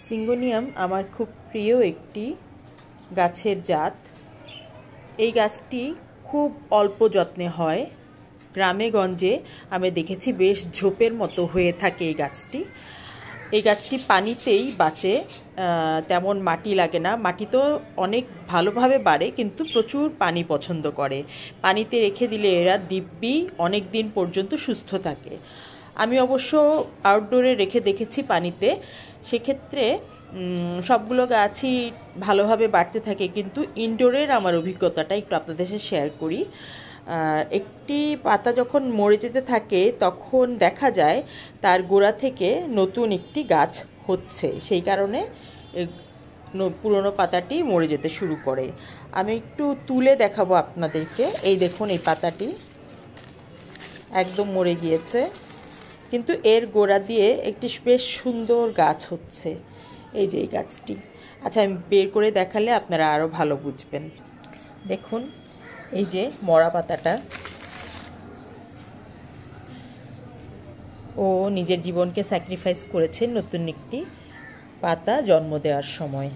Syngonium আমার খুব প্রিয় একটি গাছের জাত। এই গাছটি খুব অল্প যত্নে হয়। গ্রামে গঞ্জে আমি দেখেছি বেশ ঝোপের মতো হয়ে থাকে এই গাছটি। এই গাছটি পানিতেই বাঁচে, তেমন মাটি লাগে না। মাটি তো অনেক ভালোভাবে বাড়ে, কিন্তু প্রচুর পানি পছন্দ করে। পানিতে রেখে দিলে এরা দিব্যি অনেক দিন পর্যন্ত সুস্থ থাকে। আমি অবশ্য আউটডোরে রেখে দেখেছি পানিতে, সেক্ষেত্রে সবগুলো গাছই ভালোভাবে বাড়তে থাকে। কিন্তু ইনডোরের আমার অভিজ্ঞতাটা একটু আপনাদের সাথে শেয়ার করি। একটি পাতা যখন মরে যেতে থাকে তখন দেখা যায় তার গোড়া থেকে নতুন একটি গাছ হচ্ছে, সেই কারণে পুরনো পাতাটি মরে যেতে শুরু করে। আমি একটু তুলে দেখাবো আপনাদেরকে। এই দেখুন, এই পাতাটি একদম মরে গিয়েছে, কিন্তু এর গোড়া দিয়ে একটি বেশ সুন্দর গাছ হচ্ছে। এই যে এই গাছটি, আচ্ছা আমি বের করে দেখালে আপনারা আরও ভালো বুঝবেন। দেখুন, এই যে মরা পাতাটা, ও নিজের জীবনকে স্যাক্রিফাইস করেছে নতুন একটি পাতা জন্ম দেওয়ার সময়।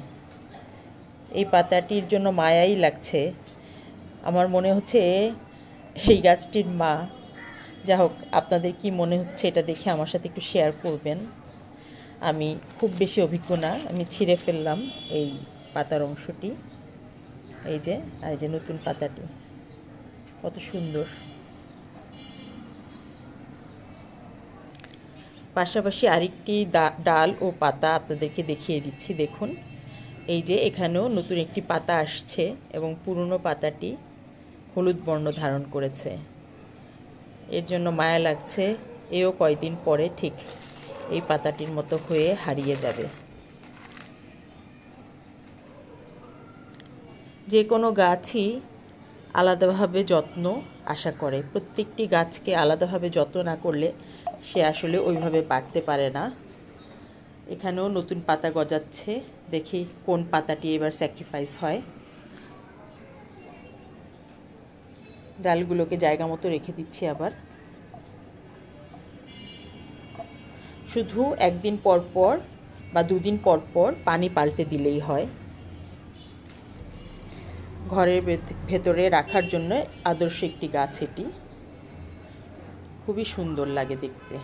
এই পাতাটির জন্য মায়াই লাগছে। আমার মনে হচ্ছে এই গাছটির মা। যা হোক, আপনাদের কি মনে হচ্ছে এটা দেখে আমার সাথে একটু শেয়ার করবেন। আমি খুব বেশি অভিজ্ঞ না, আমি ছিঁড়ে ফেললাম এই পাতার অংশটি। এই যে, আর এই যে নতুন পাতাটি কত সুন্দর। পাশাপাশি আরেকটি ডাল ও পাতা আপনাদেরকে দেখিয়ে দিচ্ছি। দেখুন, এই যে এখানেও নতুন একটি পাতা আসছে এবং পুরনো পাতাটি হলুদ বর্ণ ধারণ করেছে। এর জন্য মায়া লাগছে, এও কয়েকদিন পরে ঠিক এই পাতাটির মতো হয়ে হারিয়ে যাবে। যে কোনো গাছই আলাদাভাবে যত্ন আশা করে। প্রত্যেকটি গাছকে আলাদাভাবে যত্ন না করলে সে আসলে ওইভাবে বাড়তে পারে না। এখানেও নতুন পাতা গজাচ্ছে, দেখি কোন পাতাটি এবার স্যাক্রিফাইস হয়। ডালগুলোকে জায়গা মতো রেখে দিচ্ছি আবার। শুধু একদিন পর পর বা দুদিন পর পর পানি পাল্টে দিলেই হয়। ঘরের ভেতরে রাখার জন্য আদর্শ একটি গাছ এটি। খুবই সুন্দর লাগে দেখতে।